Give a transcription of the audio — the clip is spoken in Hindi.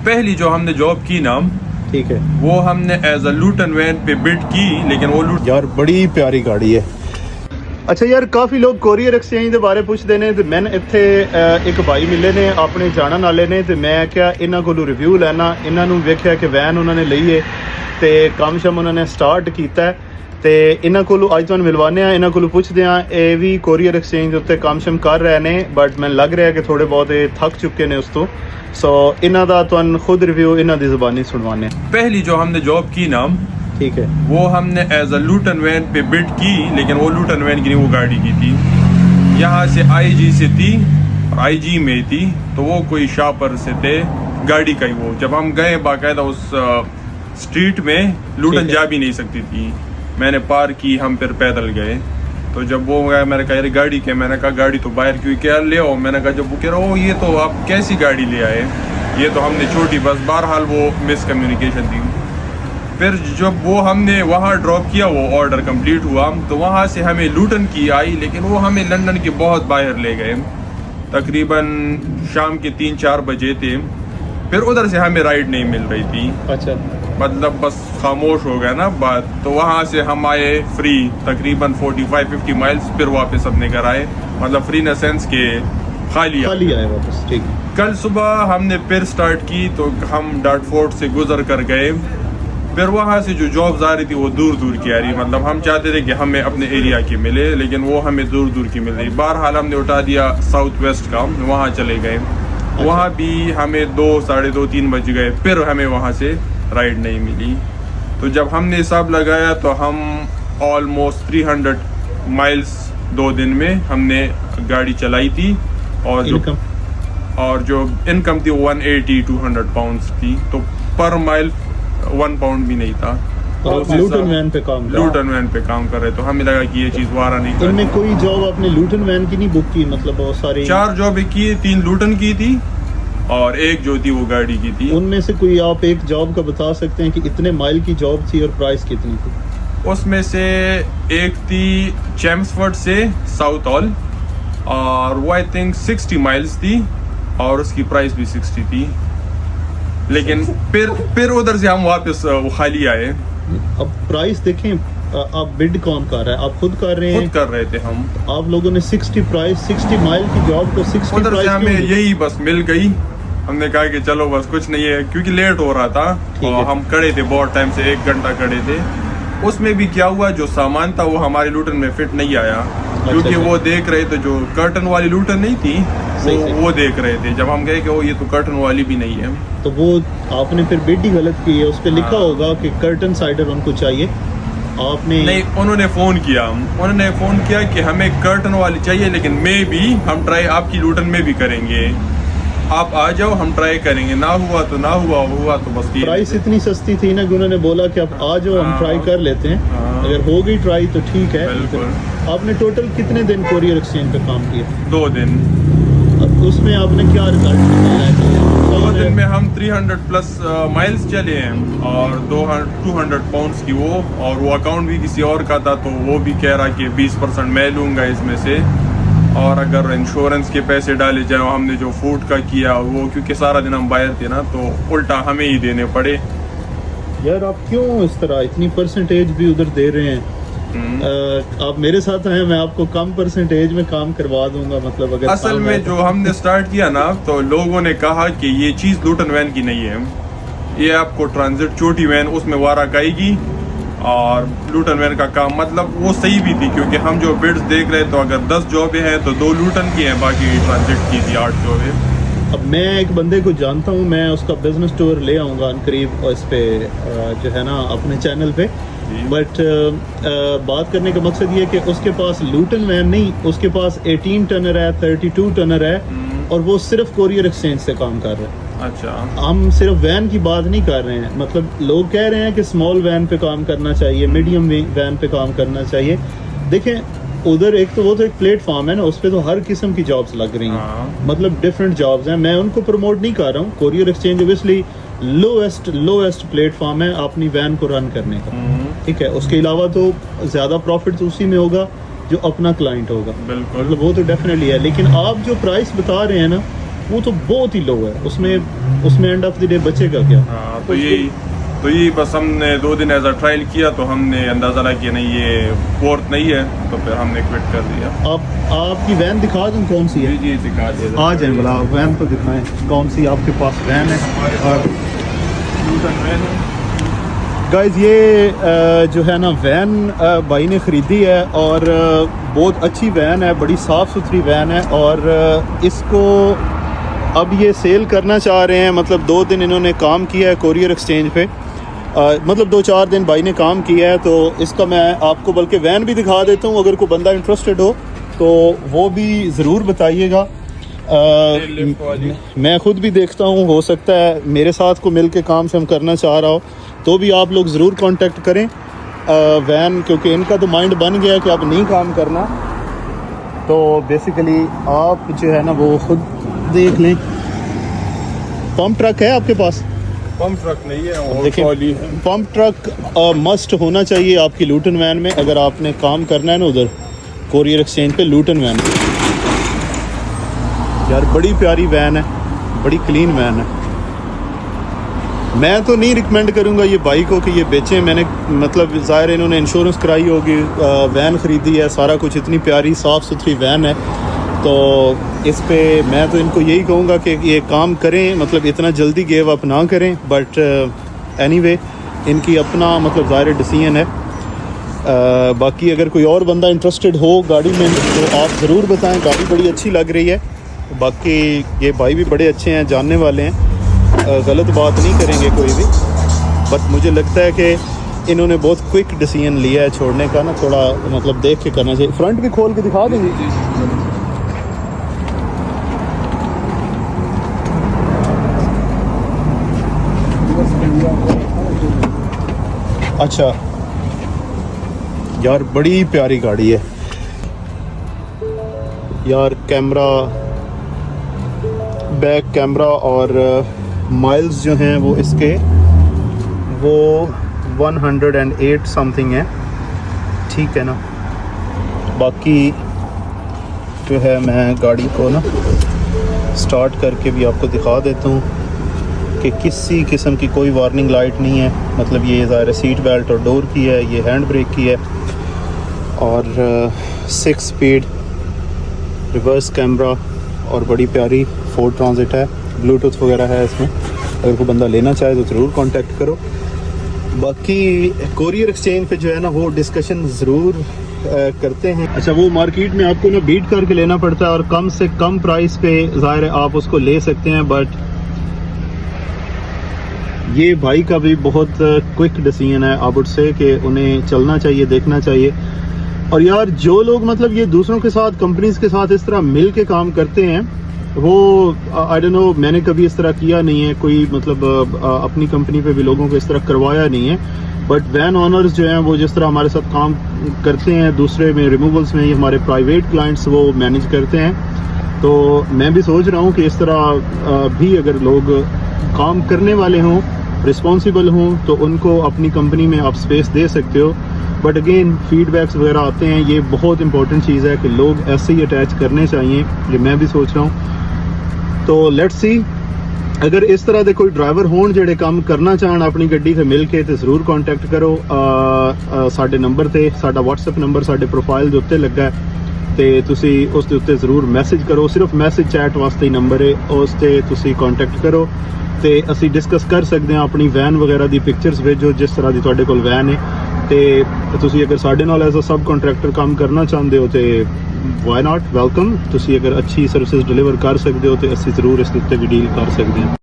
पहली जो हमने जॉब की ना, ठीक है, वो हमने एज अ लूटन वैन पे बिड की, लेकिन वो यार बड़ी प्यारी गाड़ी है। अच्छा यार, काफ़ी लोग कोरियर एक्सचेंज के बारे पूछते हैं, तो मैंने इत्थे एक भाई मिले ने अपने जानन वाले ने, तो मैं क्या इन्हां कोलों रिव्यू लैना। इन्होंने वेख्या कि वैन उन्होंने ਲਈ है तो काम शम उन्होंने स्टार्ट किया है, तो इन्हां कोलों अज तुहानूं मिलवाने आ, इन्हां कोलों पुछदे आ। ये भी कोरियर एक्सचेंज उत्ते काम शम कर रहे हैं, बट मैं लग रहा है कि थोड़े बहुत थक चुके हैं उस तो। सो इन्हां दा तुहानूं खुद रिव्यू इन्हां दी ज़बानी सुनवाने। पहली जो हमने जॉब की ना, ठीक है, वो हमने एज अ लूटन वैन पे बिड की, लेकिन वो लूटन वैन की नहीं, वो गाड़ी की थी। यहाँ से IG से थी और IG में थी, तो वो कोई शापर से थे गाड़ी का ही। वो जब हम गए बाकायदा उस स्ट्रीट में लूटन जा भी नहीं सकती थी, मैंने पार की, हम फिर पैदल गए। तो जब वो गया, मैंने कहा अरे गाड़ी क्या, मैंने कहा गाड़ी तो बाहर क्यों, क्या ले आओ। मैंने कहा जब वो कह रहा हो ये तो आप कैसी गाड़ी ले आए, ये तो हमने छोटी बस। बहरहाल वो मिसकम्युनिकेशन थी। फिर जब वो हमने वहाँ ड्रॉप किया, वो ऑर्डर कंप्लीट हुआ, तो वहाँ से हमें लूटन की आई, लेकिन वो हमें लंदन के बहुत बाहर ले गए। तकरीबन शाम के 3-4 बजे थे। फिर उधर से हमें राइड नहीं मिल रही थी। अच्छा, मतलब बस खामोश हो गया ना बात। तो वहाँ से हम आए फ्री, तकरीबन 45-50 माइल्स, फिर वापस अपने घर आए। मतलब फ्री इन सेंस के खाली आए वापस। ठीक, कल सुबह हमने फिर स्टार्ट की, तो हम डार्टफोर्ड से गुजर कर गए। फिर वहाँ से जो जॉब्स आ रही थी वो दूर दूर की आ रही। मतलब हम चाहते थे कि हमें अपने एरिया की मिले, लेकिन वो हमें दूर दूर की मिल रही। बहरहाल हमने उठा दिया साउथ वेस्ट का, वहाँ चले गए। वहाँ भी हमें 2, साढ़े 2, 3 बज गए। फिर हमें वहाँ से राइड नहीं मिली। तो जब हमने हिसाब लगाया तो हम ऑलमोस्ट 300 माइल्स 2 दिन में हमने गाड़ी चलाई थी। और जो इनकम थी 180-200 पाउंड्स थी। तो पर माइल 1 पाउंड भी नहीं था। तो लूटन वैन पे काम कर रहे। तो हमें लगा कि ये चीज़ वारा नहीं। इनमें कोई जॉब आपने लूटन वैन की नहीं बुक की? मतलब बहुत सारी 4 जॉब की, 3 लूटन की थी और 1 जो थी वो गाड़ी की थी। उनमें से कोई आप एक जॉब का बता सकते हैं कि इतने माइल की जॉब थी और प्राइस कितनी थी? उसमें से एक थी चैम्सफोर्ड से साउथ हॉल, और वो आई थिंक 60 माइल्स थी, और उसकी प्राइस भी 60 थी। लेकिन फिर उधर से हम वापस खाली आए। अब प्राइस देखें, आप बिड कौन कर रहा है? आप खुद कर रहे हैं? खुद कर रहे थे हम। आप लोगों ने 60 माइल की जॉब को 60 उधर से हमें यही बस मिल गई। हमने कहा कि चलो बस कुछ नहीं है, क्योंकि लेट हो रहा था और हम खड़े थे बहुत टाइम से, 1 घंटा खड़े थे। उसमें भी क्या हुआ, जो सामान था वो हमारे लूटन में फिट नहीं आया। क्योंकि वो देख रहे थे, जो कर्टन वाली लूटन नहीं थी, वो देख रहे थे। जब हम गए कि वो ये तो कर्टन वाली भी नहीं है, तो वो आपने फिर बिड ही गलत की है। उस पर लिखा होगा कि कर्टन साइडर उनको चाहिए, आपने नहीं। उन्होंने फ़ोन किया कि हमें कर्टन वाली चाहिए, लेकिन मे भी हम ट्राई आपकी लूटन में भी करेंगे, आप आ जाओ, हम ट्राई करेंगे। ना हुआ तो ना हुआ तो बस। प्राइस इतनी सस्ती थी ना कि उन्होंने बोला कि आप आ जाओ, हम ट्राई कर लेते हैं। अगर हो गई ट्राई तो ठीक है। आपने टोटल कितने दिन कोरियर एक्सचेंज पे काम किया? 2 दिन। अब उसमें आपने क्या रिजल्ट निकाला है? 2 दिन में हम 300+ माइल्स चले हैं और 200 पाउंड्स की वो, और वो अकाउंट भी किसी और का था, तो वो भी कह रहा कि 20% मैं लूँगा इसमें से। और अगर इंश्योरेंस के पैसे डाले जाए, हमने जो फूड का किया वो, क्योंकि सारा दिन हम बाहर थे ना, तो उल्टा हमें ही देने पड़े। यार आप क्यों इस तरह इतनी परसेंटेज भी उधर दे रहे हैं? आप मेरे साथ हैं, मैं आपको कम परसेंटेज में काम करवा दूंगा। मतलब अगर असल में जो हमने स्टार्ट किया ना, तो लोगों ने कहा कि ये चीज़ लूटन वैन की नहीं है, ये आपको ट्रांजिट छोटी वैन उसमें वारा आएगी। और लूटन वैन का काम, मतलब वो सही भी थी, क्योंकि हम जो बिड्स देख रहे, तो अगर 10 जॉबें हैं तो 2 लूटन की हैं, बाकी ट्रांजिट की थी 8 जॉबें। अब मैं एक बंदे को जानता हूँ, मैं उसका बिजनेस टूर ले आऊँगा करीब इस पे जो है ना अपने चैनल पे। बट बात करने का मकसद ये है कि उसके पास लूटन वैन नहीं, उसके पास 18 टनर है, 32 टनर है, और वो सिर्फ कोरियर एक्सचेंज से काम कर रहा है। अच्छा, हम सिर्फ वैन की बात नहीं कर रहे हैं। मतलब लोग कह रहे हैं कि स्मॉल वैन पे काम करना चाहिए, मीडियम वैन पे काम करना चाहिए। देखें उधर एक तो वो तो एक प्लेटफॉर्म है ना, उस पर तो हर किस्म की जॉब्स लग रही हैं। मतलब डिफरेंट जॉब्स हैं, मैं उनको प्रमोट नहीं कर रहा हूँ। Courier exchange obviously lowest platform है अपनी वैन को रन करने का, ठीक है। उसके अलावा तो ज़्यादा प्रॉफिट तो उसी में होगा जो अपना क्लाइंट होगा, बिल्कुल। मतलब वो तो डेफिनेटली है। लेकिन आप जो प्राइस बता रहे हैं ना, वो तो बहुत ही लो है, उसमें एंड ऑफ द डे बचेगा क्या? हाँ, तो यही बस हमने 2 दिन एज अ ट्रायल किया तो हमने अंदाज़ा लगा कि नहीं ये वर्थ नहीं है, तो फिर हमने क्विट कर दिया। आपकी वैन दिखा दूँ कौन सी है? जी दिखा दिए। आ जाए बोला, वैन तो दिखाएं कौन सी आपके पास वैन है। और गाइस ये जो है ना वैन भाई ने ख़रीदी है और बहुत अच्छी वैन है, बड़ी साफ़ सुथरी वैन है और इसको अब ये सेल करना चाह रहे हैं। मतलब 2 दिन इन्होंने काम किया है कोरियर एक्सचेंज पे, मतलब 2-4 दिन भाई ने काम किया है। तो इसका मैं आपको बल्कि वैन भी दिखा देता हूँ, अगर कोई बंदा इंटरेस्टेड हो तो वो भी ज़रूर बताइएगा। मैं ख़ुद भी देखता हूँ, हो सकता है मेरे साथ को मिल के काम से हम करना चाह रहा हो तो भी आप लोग ज़रूर कांटेक्ट करें वैन, क्योंकि इनका तो माइंड बन गया कि अब नहीं काम करना। तो बेसिकली आप जो है ना वो खुद देख लें। पंप ट्रक है आपके पास? पंप ट्रक नहीं है और देखिए ट्रॉली। पंप ट्रक मस्ट होना चाहिए आपकी लूटन वैन में, अगर आपने काम करना है ना उधर कोरियर एक्सचेंज पे लूटन वैन। यार बड़ी प्यारी वैन है, बड़ी क्लीन वैन है। मैं तो नहीं रिकमेंड करूंगा ये बाइक को कि ये बेचें। मैंने मतलब ज़ाहिर इन्होंने इंश्योरेंस कराई होगी, वैन ख़रीदी है, सारा कुछ, इतनी प्यारी साफ़ सुथरी वैन है। तो इस पे मैं तो इनको यही कहूँगा कि ये काम करें, मतलब इतना जल्दी गिव अप ना करें। बट एनीवे इनकी अपना मतलब ज़ाहिर डिसीजन है। बाकी अगर कोई और बंदा इंटरेस्टेड हो गाड़ी में तो आप ज़रूर बताएं, गाड़ी बड़ी अच्छी लग रही है। बाकी ये भाई भी बड़े अच्छे हैं, जानने वाले हैं, गलत बात नहीं करेंगे कोई भी। बट मुझे लगता है कि इन्होंने बहुत क्विक डिसीजन लिया है छोड़ने का ना, थोड़ा मतलब देख के करना चाहिए। फ्रंट भी खोल के दिखा देंगे। अच्छा यार बड़ी प्यारी गाड़ी है यार, कैमरा, बैक कैमरा और माइल्स जो हैं वो इसके वो 108 समथिंग है, ठीक है ना। बाकी जो है मैं गाड़ी को ना स्टार्ट करके भी आपको दिखा देता हूँ कि किसी किस्म की कोई वार्निंग लाइट नहीं है। मतलब ये ज़ाहिर सीट बेल्ट और डोर की है, ये हैंड ब्रेक की है और 6 स्पीड रिवर्स कैमरा और बड़ी प्यारी फोर्ड ट्रांजिट है, ब्लूटूथ वगैरह है इसमें। अगर कोई बंदा लेना चाहे तो ज़रूर कांटेक्ट करो। बाकी कोरियर एक्सचेंज पे जो है ना वो डिस्कशन ज़रूर करते हैं। अच्छा वो मार्केट में आपको ना बीट करके लेना पड़ता है और कम से कम प्राइस पे ज़ाहिर है आप उसको ले सकते हैं। बट ये भाई का भी बहुत क्विक डिसीजन है, आई वुड से कि उन्हें चलना चाहिए, देखना चाहिए। और यार जो लोग मतलब ये दूसरों के साथ, कंपनीज के साथ इस तरह मिल के काम करते हैं वो आई डोंट नो, मैंने कभी इस तरह किया नहीं है, कोई मतलब अपनी कंपनी पे भी लोगों को इस तरह करवाया नहीं है। बट वैन ऑनर्स जो हैं वो जिस तरह हमारे साथ काम करते हैं, दूसरे में रिमूवल्स में ये हमारे प्राइवेट क्लाइंट्स वो मैनेज करते हैं। तो मैं भी सोच रहा हूँ कि इस तरह भी अगर लोग काम करने वाले हों, रिस्पॉन्सिबल हों, तो उनको अपनी कंपनी में आप स्पेस दे सकते हो। बट अगेन फीडबैक्स वगैरह आते हैं, ये बहुत इंपॉर्टेंट चीज़ है कि लोग ऐसे ही अटैच करने चाहिए, ये मैं भी सोच रहा हूँ। तो लेट्स सी, अगर इस तरह के कोई ड्राइवर होन जेडे काम करना चाहन अपनी गड्डी से मिल के, तो जरूर कांटेक्ट करो साडे नंबर ते। साडा व्हाट्सएप नंबर साडे प्रोफाइल दे उत्ते लगा है, तो तुसी उस दे उत्ते जरूर मैसेज करो। सिर्फ मैसेज चैट वास्ते ही नंबर है, उस ते तुसी कांटेक्ट करो तो असी डिस्कस कर सकते हैं। अपनी वैन वगैरह दी पिक्चर्स भेजो जिस तरह की तुहाडे कोल वैन है। तो तुसी अगर साडे नाल एज अ सब कॉन्ट्रैक्टर काम करना चाहते हो तो वाई नॉट, वेलकम। तुसी अगर अच्छी सर्विसेज डिलीवर कर सकते हो तो असी जरूर इस उत्ते भी डील कर सकते हैं।